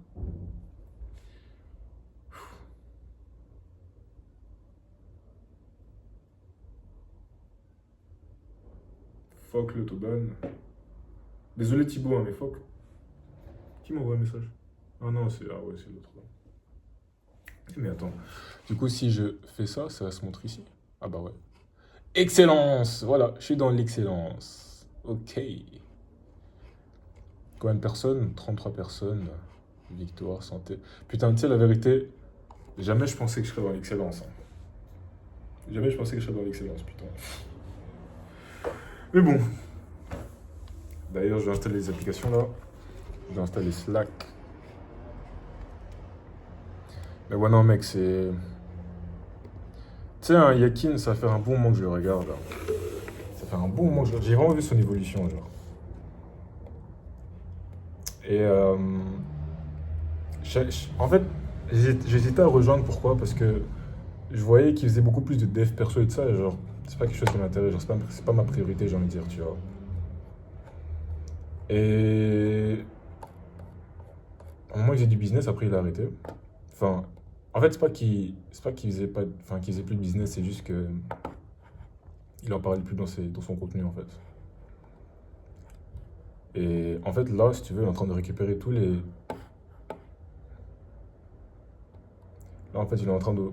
Fuck l'autobahn. Désolé Thibaut, hein, mais fuck. Qui m'envoie un message? Ah non, c'est. Ah ouais, c'est l'autre. Mais attends. Du coup, si je fais ça, ça va se montrer ici. Ah bah ouais. Excellence! Voilà, je suis dans l'excellence. Ok. Combien de personnes? 33 personnes. Victoire, santé. Putain, tu sais, la vérité, jamais je pensais que je serais dans l'excellence. Hein. Jamais je pensais que je serais dans l'excellence, putain. Mais bon. D'ailleurs, je vais installer les applications là. Je vais installer Slack. Mais ouais, non, mec, c'est. Tu sais, un Yakin, ça fait un bon moment que je le regarde. Là. Ça fait un bon moment que je le regarde. J'ai vraiment vu son évolution, genre. Et en fait, j'hésitais à rejoindre. Pourquoi? Parce que je voyais qu'il faisait beaucoup plus de dev perso et de ça. Et genre, c'est pas quelque chose qui m'intéresse. Genre, c'est pas ma priorité, j'ai envie de dire, tu vois. Et au moment où il faisait du business, après il a arrêté. Enfin, en fait, c'est pas qu'il faisait pas, enfin, qu'il faisait plus de business, c'est juste que il en parlait plus dans son contenu en fait. Et en fait, là, si tu veux, il est en train de récupérer tous les. Là, en fait, il est en train de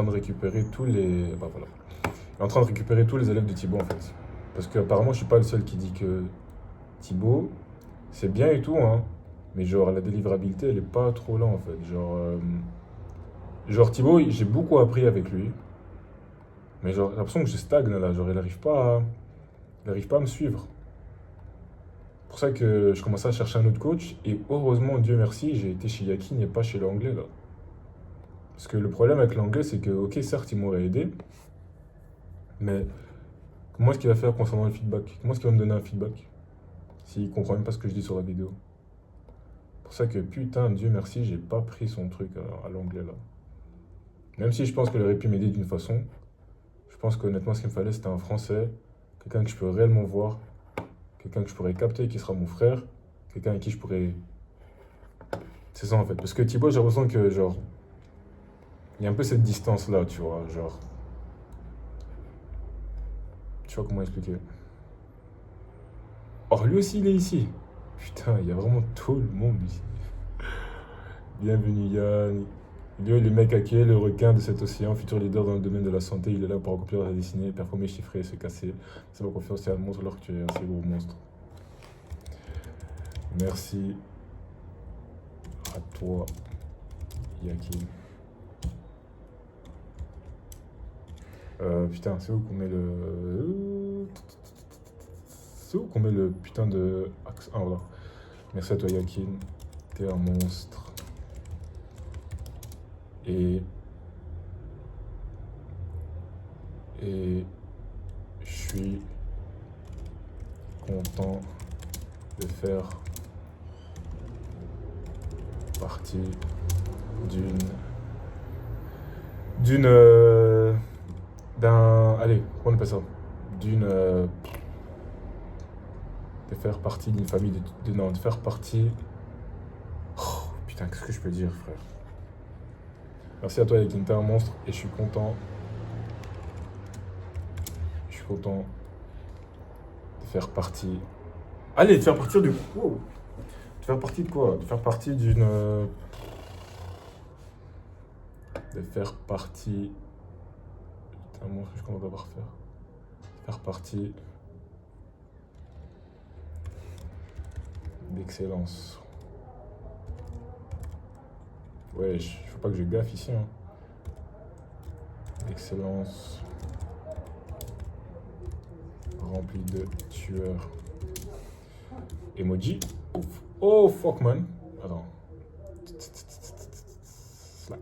récupérer tous les. Bah voilà. Il est en train de récupérer tous les élèves de Thibaut en fait. Parce qu'apparemment, je suis pas le seul qui dit que Thibaut, c'est bien et tout, hein. Mais genre, la délivrabilité, elle est pas trop là en fait. Genre Thibaut, j'ai beaucoup appris avec lui. Mais genre, j'ai l'impression que je stagne là. Genre, il arrive pas à me suivre. C'est pour ça que je commençais à chercher un autre coach. Et heureusement, Dieu merci, j'ai été chez Yakin et pas chez l'anglais là. Parce que le problème avec l'anglais, c'est que, ok, certes, il m'aurait aidé. Mais comment est-ce qu'il va faire concernant le feedback? Comment est-ce qu'il va me donner un feedback s'il comprend même pas ce que je dis sur la vidéo? C'est pour ça que, putain, Dieu merci, j'ai pas pris son truc à l'anglais là. Même si je pense qu'il aurait pu m'aider d'une façon, je pense qu'honnêtement, ce qu'il me fallait, c'était un Français, quelqu'un que je peux réellement voir, quelqu'un que je pourrais capter qui sera mon frère, quelqu'un avec qui je pourrais. C'est ça en fait. Parce que Thibaut, j'ai l'impression que, genre, il y a un peu cette distance là, tu vois. Genre, tu vois comment expliquer. Or, lui aussi, il est ici. Putain, il y a vraiment tout le monde ici. Bienvenue Yann. Lui, le mec hacké, le requin de cet océan, futur leader dans le domaine de la santé, il est là pour accomplir la destinée, performer, chiffrer, se casser. C'est ma confiance et elle montre alors que tu es un assez gros monstre. Merci à toi, Yakin. Putain, c'est où qu'on met le. C'est où qu'on met le putain de. Ah voilà. Merci à toi, Yakin. T'es un monstre. Et je suis content de faire partie d'une allez, comment on appelle ça? D'une. De faire partie d'une famille, non, de faire partie. Oh, putain, qu'est-ce que je peux dire, frère? Merci à toi, Yakin, t'es un monstre et je suis content. Je suis content de faire partie. Allez, de faire partie du. Wow. De faire partie de quoi? De faire partie d'une. De faire partie. Putain, moi, je commence à devoir faire. Faire partie d'excellence. Ouais, faut pas que je gaffe ici. Hein. Excellence remplie de tueurs. Emoji. Oh fuck man. Attends. Slack.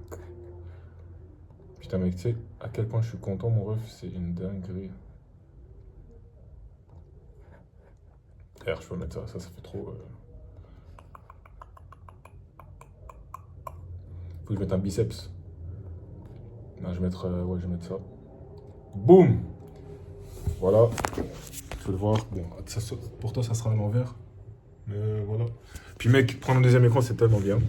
Putain mec, tu sais à quel point je suis content mon ref, c'est une dinguerie. D'ailleurs je peux mettre ça, ça fait trop... Faut que je mette un biceps. Non, je vais mettre, ouais, je vais mettre ça. Boum. Voilà. Tu peux le voir. Bon, ça, pour toi, ça sera à l'envers. Mais voilà. Puis mec, prendre un deuxième écran, c'est tellement bien.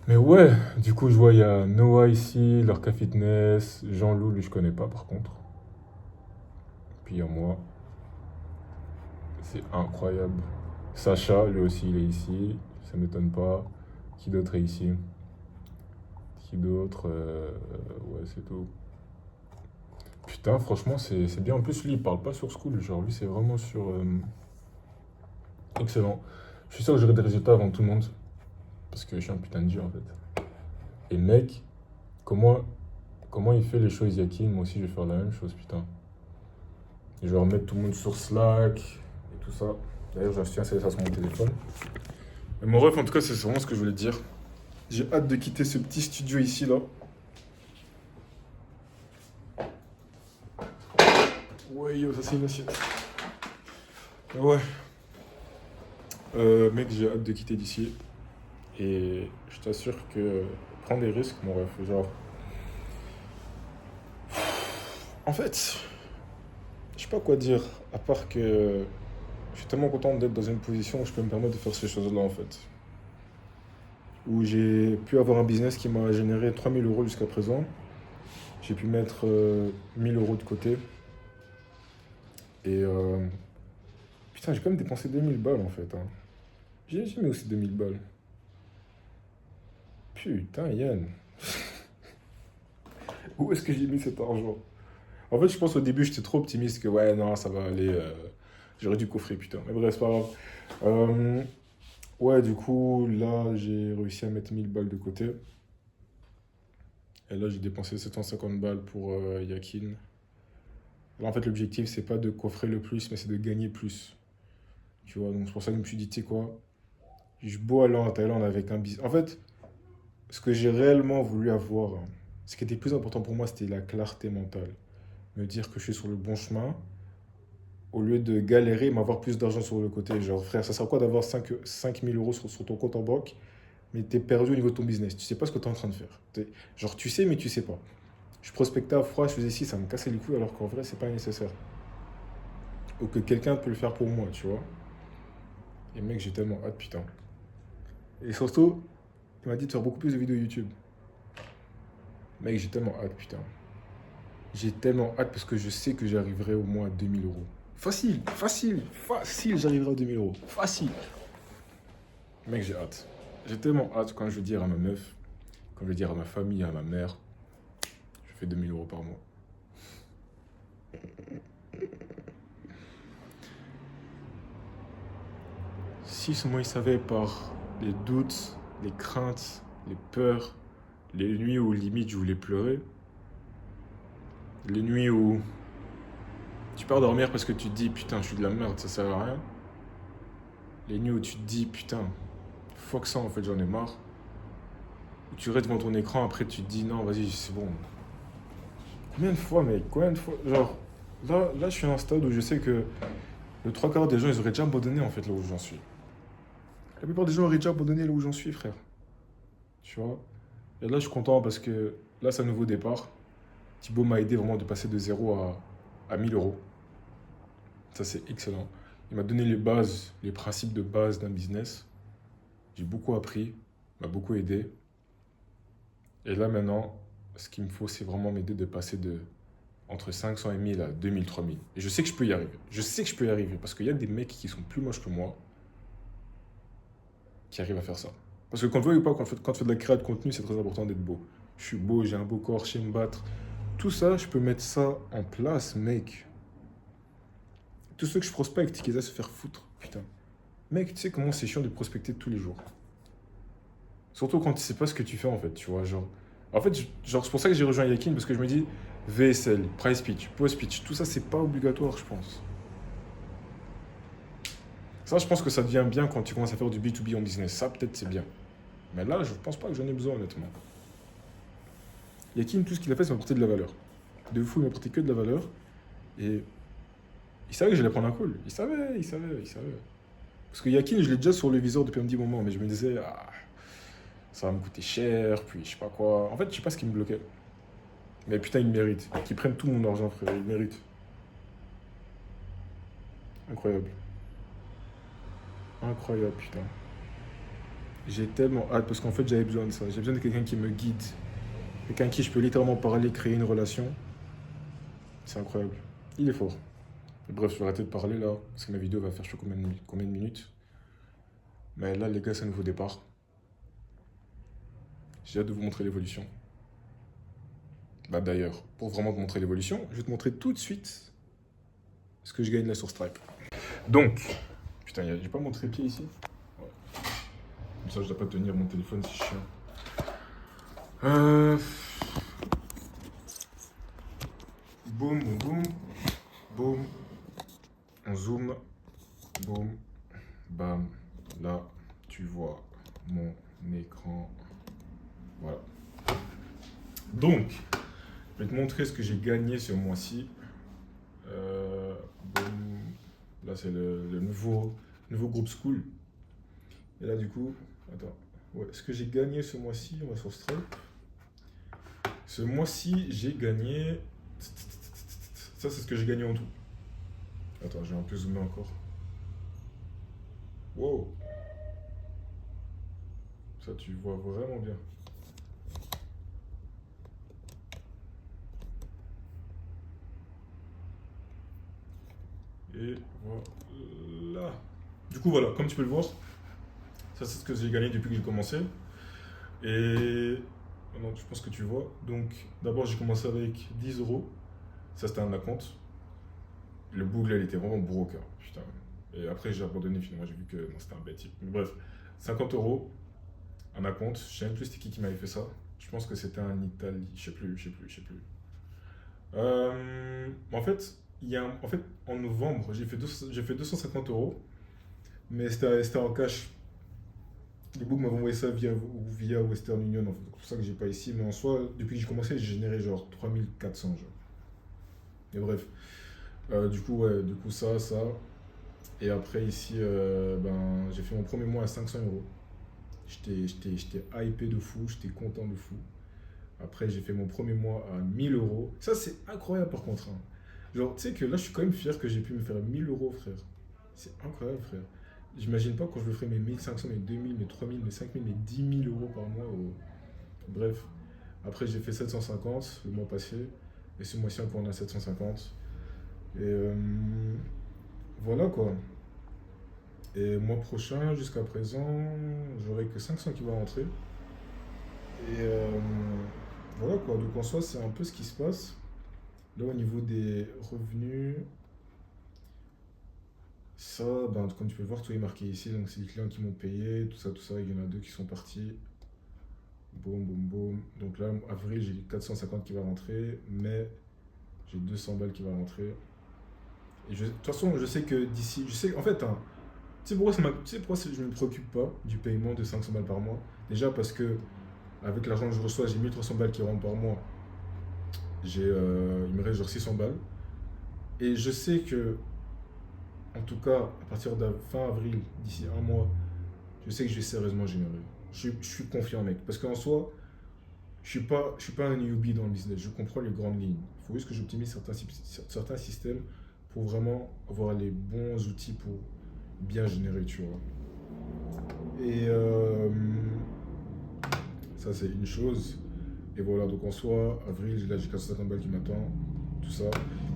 Mais ouais, du coup, je vois, il y a Noah ici, Lorca Fitness, Jean-Loup, lui, je connais pas, par contre. Puis il y a moi. C'est incroyable. Sacha, lui aussi, il est ici. Ça m'étonne pas. Qui d'autre est ici? Qui d'autre? Ouais, c'est tout. Putain, franchement, c'est bien. En plus, lui, il parle pas sur School. Genre, lui, c'est vraiment sur... Excellent. Je suis sûr que j'aurai des résultats avant tout le monde. Parce que je suis un putain de dieu, en fait. Et mec, comment il fait les choses, Yakin? Moi aussi, je vais faire la même chose, putain. Et je vais remettre tout le monde sur Slack et tout ça. D'ailleurs, j'ai acheté un CSA sur mon téléphone. Mais mon ref, en tout cas, c'est vraiment ce que je voulais te dire. J'ai hâte de quitter ce petit studio ici, là. Ouais, yo, ça c'est une assiette. Ouais. Mec, j'ai hâte de quitter d'ici. Et je t'assure que prends des risques, mon ref. Genre. En fait, je sais pas quoi dire. À part que je suis tellement content d'être dans une position où je peux me permettre de faire ces choses-là, en fait. Où j'ai pu avoir un business qui m'a généré 3000 euros jusqu'à présent. J'ai pu mettre 1000 euros de côté. Et putain, j'ai quand même dépensé 2000 balles en fait. Hein. J'ai mis aussi 2000 balles. Putain, Yann. Où est-ce que j'ai mis cet argent? En fait, je pense au début, j'étais trop optimiste que ouais, non, ça va aller. J'aurais dû coffrer, putain. Mais bref, c'est pas grave. Ouais, du coup, là, j'ai réussi à mettre 1000 balles de côté. Et là, j'ai dépensé 750 balles pour Yakin. Là, en fait, l'objectif, c'est pas de coffrer le plus, mais c'est de gagner plus. Tu vois, donc c'est pour ça que je me suis dit, tu sais quoi, je beau aller en Thaïlande avec un business. En fait, ce que j'ai réellement voulu avoir, hein, ce qui était plus important pour moi, c'était la clarté mentale. Me dire que je suis sur le bon chemin, au lieu de galérer, m'avoir plus d'argent sur le côté. Genre, frère, ça sert à quoi d'avoir 5000 euros sur ton compte en banque, mais t'es perdu au niveau de ton business. Tu sais pas ce que t'es en train de faire. Genre, tu sais, mais tu sais pas. Je prospectais à froid, je faisais ci, ça me cassait les couilles, alors qu'en vrai, c'est pas nécessaire. Ou que quelqu'un peut le faire pour moi, tu vois. Et mec, j'ai tellement hâte, putain. Et surtout, il m'a dit de faire beaucoup plus de vidéos YouTube. Mec, j'ai tellement hâte, putain. J'ai tellement hâte parce que je sais que j'arriverai au moins à 2000 euros. Facile, facile, facile, j'arriverai à 2000 euros. Facile. Mec, j'ai hâte. J'ai tellement hâte quand je vais dire à ma meuf, quand je vais dire à ma famille, à ma mère, je fais 2000 euros par mois. Si seulement ils savaient par les doutes, les craintes, les peurs, les nuits où limite je voulais pleurer, les nuits où tu pars dormir parce que tu te dis putain je suis de la merde, ça sert à rien. Les nuits où tu te dis putain, fuck ça en fait j'en ai marre. Où tu restes devant ton écran, après tu te dis non vas-y c'est bon. Combien de fois mec, combien de fois. Genre là je suis à un stade où je sais que le trois quarts des gens ils auraient déjà abandonné en fait là où j'en suis. La plupart des gens auraient déjà abandonné là où j'en suis frère. Tu vois. Et là je suis content parce que là c'est un nouveau départ. Thibaut m'a aidé vraiment de passer de 0 à 1000 euros. Ça, c'est excellent. Il m'a donné les bases, les principes de base d'un business. J'ai beaucoup appris, m'a beaucoup aidé. Et là, maintenant, ce qu'il me faut, c'est vraiment m'aider de passer de entre 500 et 1000 à 2000, 3000. Et je sais que je peux y arriver. Je sais que je peux y arriver parce qu'il y a des mecs qui sont plus moches que moi qui arrivent à faire ça. Parce que quand tu veux ou pas, quand tu fais de la création de contenu, c'est très important d'être beau. Je suis beau, j'ai un beau corps, je sais me battre. Tout ça, je peux mettre ça en place, mec. Tous ceux que je prospecte, qu'ils aillent se faire foutre. Putain. Mec, tu sais comment c'est chiant de prospecter tous les jours. Surtout quand tu sais pas ce que tu fais en fait, tu vois. Genre, en fait, genre, c'est pour ça que j'ai rejoint Yakin parce que je me dis VSL, price pitch, post pitch, tout ça c'est pas obligatoire, je pense. Ça, je pense que ça devient bien quand tu commences à faire du B2B en business. Ça, peut-être c'est bien. Mais là, je pense pas que j'en ai besoin, honnêtement. Yakin, tout ce qu'il a fait, c'est m'apporter de la valeur. De fou, il m'a apporté que de la valeur. Et il savait que j'allais prendre un call. Il savait. Parce que Yakin, je l'ai déjà sur le viseur depuis un petit moment, mais je me disais, ah, ça va me coûter cher, puis je sais pas quoi. En fait, je sais pas ce qui me bloquait. Mais putain, il mérite. Qu'ils prennent tout mon argent, frère, il mérite. Incroyable. Incroyable, putain. J'ai tellement hâte parce qu'en fait, j'avais besoin de ça. J'ai besoin de quelqu'un qui me guide. Quelqu'un à qui je peux littéralement parler, créer une relation. C'est incroyable. Il est fort. Bref, je vais arrêter de parler là, parce que ma vidéo va faire je sais pas combien de minutes. Mais là, les gars, c'est un nouveau départ. J'ai hâte de vous montrer l'évolution. Bah d'ailleurs, pour vraiment te montrer l'évolution, je vais te montrer tout de suite ce que je gagne là sur Stripe. Donc, putain, j'ai pas mon trépied ici. Ouais. Comme ça, je dois pas tenir mon téléphone, c'est chiant. Boum, boum, boum. Boum. On zoome. Boum. Bam. Là, tu vois mon écran. Voilà. Donc, je vais te montrer ce que j'ai gagné ce mois-ci. Boum. Là, c'est le nouveau groupe School. Et là, du coup, attends. Ouais, ce que j'ai gagné ce mois-ci, on va sur Stripe. Ce mois-ci, j'ai gagné. Ça, c'est ce que j'ai gagné en tout. Attends, je vais un peu zoomer encore. Wow! Ça, tu vois vraiment bien. Et voilà. Du coup, voilà, comme tu peux le voir, ça, c'est ce que j'ai gagné depuis que j'ai commencé. Et non, je pense que tu vois. Donc, d'abord, j'ai commencé avec 10 euros. Ça, c'était un acompte. Le bougle, elle était vraiment broke, hein, putain. Et après, j'ai abandonné finalement. J'ai vu que non, c'était un bête type. Mais bref, 50 euros, un acompte. Je sais même plus c'était qui m'avait fait ça. Je pense que c'était un Italie. Je sais plus. En fait, en fait, en novembre, j'ai fait 250 euros. Mais c'était en cash. Les books m'avaient envoyé ça via Western Union, en fait. C'est pour ça que j'ai pas ici. Mais en soi, depuis que j'ai commencé, j'ai généré genre 3400, genre. Et bref. Du coup, ouais, ça. Et après, ici, ben, j'ai fait mon premier mois à 500 euros. J'étais hypé de fou, j'étais content de fou. Après, j'ai fait mon premier mois à 1000 euros. Ça, c'est incroyable par contre, hein. Genre, tu sais que là, je suis quand même fier que j'ai pu me faire 1000 euros, frère. C'est incroyable, frère. J'imagine pas quand je le ferai mes 1500, mes 2000, mes 3000, mes 5000, mes 10 000 euros par mois. Bref. Après, j'ai fait 750 le mois passé. Et ce mois-ci, encore, on a 750. Et voilà quoi. Et mois prochain, jusqu'à présent, j'aurai que 500 qui vont rentrer. Et voilà quoi. Donc en soi, c'est un peu ce qui se passe. Là, au niveau des revenus, ça, ben, comme tu peux le voir, tout est marqué ici. Donc c'est les clients qui m'ont payé, tout ça, tout ça. Il y en a deux qui sont partis. Boum, boum, boum. Donc là, avril, j'ai 450 qui va rentrer. Mai, j'ai 200 balles qui va rentrer. Et de toute façon, je sais que d'ici. Je sais, en fait, hein, tu sais pourquoi je ne me préoccupe pas du paiement de 500 balles par mois? Déjà parce que avec l'argent que je reçois, j'ai 1300 balles qui rentrent par mois. Il me reste genre 600 balles. Et je sais que, en tout cas, à partir de fin avril, d'ici un mois, je sais que je vais sérieusement générer. Je suis confiant, mec. Parce qu'en soi, je suis pas un newbie dans le business, je comprends les grandes lignes. Il faut juste que j'optimise certains systèmes pour vraiment avoir les bons outils pour bien générer, tu vois. Et ça, c'est une chose. Et voilà, donc en soi, avril, là j'ai 450 balles qui m'attend, tout ça.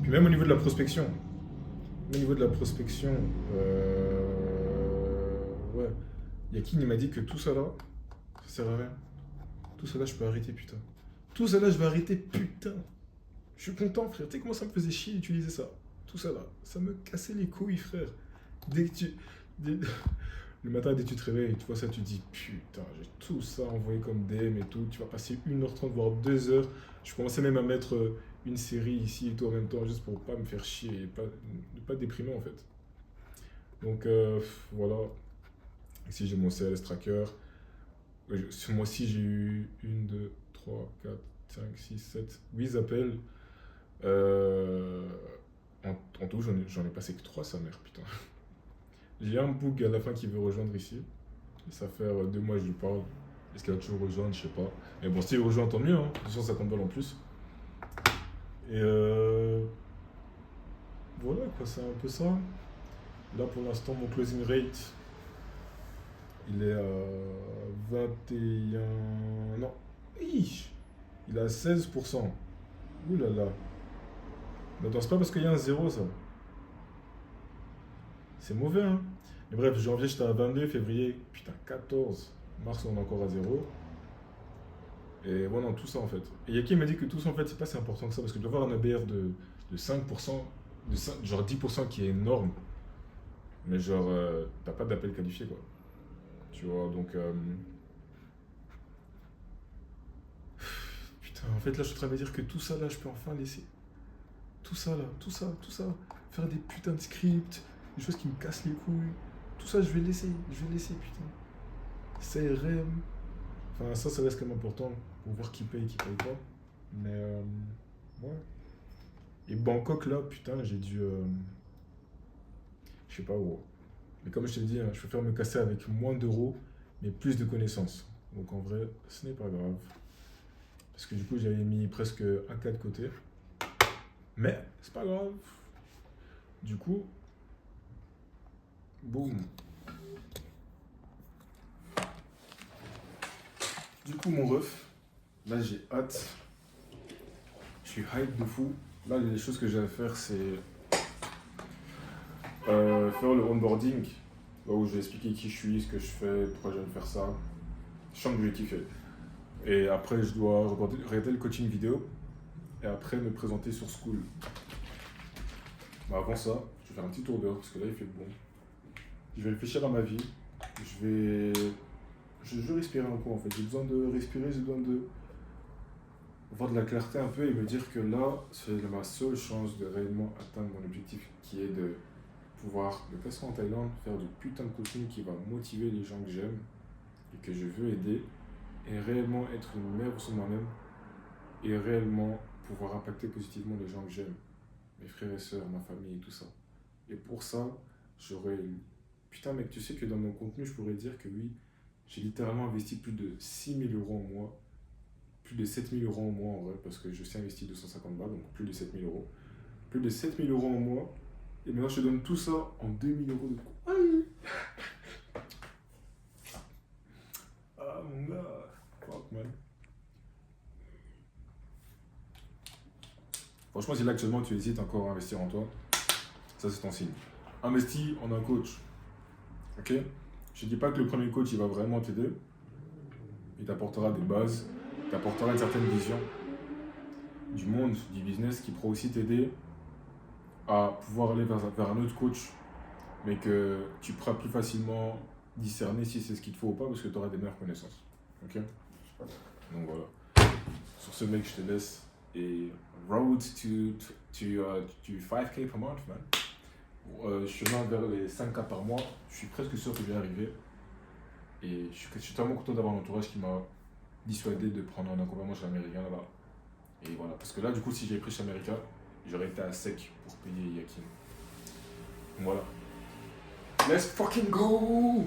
Puis même au niveau de la prospection, au niveau de la prospection, ouais, Yakin il m'a dit que tout ça là, ça sert à rien. Tout ça là, je peux arrêter, putain. Tout ça là, je vais arrêter, putain. Je suis content, frère. Tu sais comment ça me faisait chier d'utiliser ça. Tout ça là, ça me cassait les couilles, frère. Dès que tu. dès- Le matin, dès que tu te réveilles, tu vois ça, tu te dis putain, j'ai tout ça envoyé comme DM et tout. Tu vas passer 1h30, voire 2 heures. Je commençais même à mettre une série ici et tout en même temps, juste pour pas me faire chier et pas, ne pas déprimer en fait. Donc voilà. Ici, j'ai mon CLS Tracker. Ce mois-ci, j'ai eu 1, 2, 3, 4, 5, 6, 7, 8 appels. Euh, en tout, j'en ai passé que 3, sa mère, putain. J'ai un bug à la fin qui veut rejoindre ici. Ça fait 2 mois que je lui parle. Est-ce qu'elle va toujours rejoindre? Je sais pas. Mais bon, s'il rejoint, tant mieux, hein. 250 balles en plus. Et voilà, quoi, c'est un peu ça. Là, pour l'instant, mon closing rate, il est à 21. Non. Hi, il est à 16%. Ouh là là. Mais attends, c'est pas parce qu'il y a un zéro, ça. C'est mauvais, hein. Mais bref, janvier, j'étais à 22, février, putain, 14. Mars, on est encore à zéro. Et voilà, tout ça en fait. Et Yaki m'a dit que tout ça en fait, c'est pas si important que ça, parce que tu dois avoir un ABR de 5%, genre 10% qui est énorme, mais genre, t'as pas d'appel qualifié quoi. Tu vois, donc. Putain, en fait, là, je suis en train de dire que tout ça là, je peux enfin laisser. Tout ça là, tout ça, tout ça. Faire des putains de scripts, des choses qui me cassent les couilles. Tout ça, je vais laisser, putain. CRM. Enfin, ça reste quand même important pour voir qui paye pas. Mais, ouais. Et Bangkok, là, putain, j'ai dû. Je sais pas où. Mais comme je t'ai dit, hein, je préfère me casser avec moins d'euros, mais plus de connaissances. Donc en vrai, ce n'est pas grave. Parce que du coup, j'avais mis presque un cas de côté. Mais c'est pas grave. Du coup, boum. Du coup, mon ref, là j'ai hâte. Je suis hype de fou. Là, les choses que j'ai à faire, c'est faire le onboarding, là où je vais expliquer qui je suis, ce que je fais, pourquoi je viens de faire ça. Je sens que je vais kiffer. Et après, je dois regarder le coaching vidéo et après me présenter sur School. Mais avant ça, je vais faire un petit tour dehors parce que là, il fait bon. Je vais réfléchir à ma vie. Je vais respirer un coup en fait. J'ai besoin de respirer, j'ai besoin de voir de la clarté un peu et me dire que là, c'est ma seule chance de réellement atteindre mon objectif qui est de pouvoir me placer en Thaïlande, faire du putain de coaching qui va motiver les gens que j'aime et que je veux aider et réellement être une meilleure version de moi-même et réellement pouvoir impacter positivement les gens que j'aime, mes frères et sœurs, ma famille et tout ça. Et pour ça, j'aurais... Putain mec, tu sais que dans mon contenu, je pourrais dire que oui, j'ai littéralement investi plus de 6 000 € en mois, plus de 7 000 € en mois en vrai, parce que je sais investir 250 balles, donc plus de 7 000 €. Plus de 7 000 € en mois, et maintenant je te donne tout ça en 2 000 € de cours. Ah mon gars, fuck man. Franchement, si là actuellement tu hésites encore à investir en toi, ça c'est ton signe. Investis en un coach. Ok? Je ne dis pas que le premier coach il va vraiment t'aider. Il t'apportera des bases, il t'apportera une certaine vision du monde, du business qui pourra aussi t'aider à pouvoir aller vers un autre coach, mais que tu pourras plus facilement discerner si c'est ce qu'il te faut ou pas parce que tu auras des meilleures connaissances. Ok? Donc voilà. Sur ce mec, je te laisse. Et road to 5K per month, man. Chemin vers les 5K par mois. Je suis presque sûr que je vais y arriver. Et je suis tellement content d'avoir un entourage qui m'a dissuadé de prendre un accompagnement chez l'américain là-bas. Et voilà. Parce que là, du coup, si j'avais pris chez l'américain, j'aurais été à sec pour payer Yakin. Donc voilà. Let's fucking go!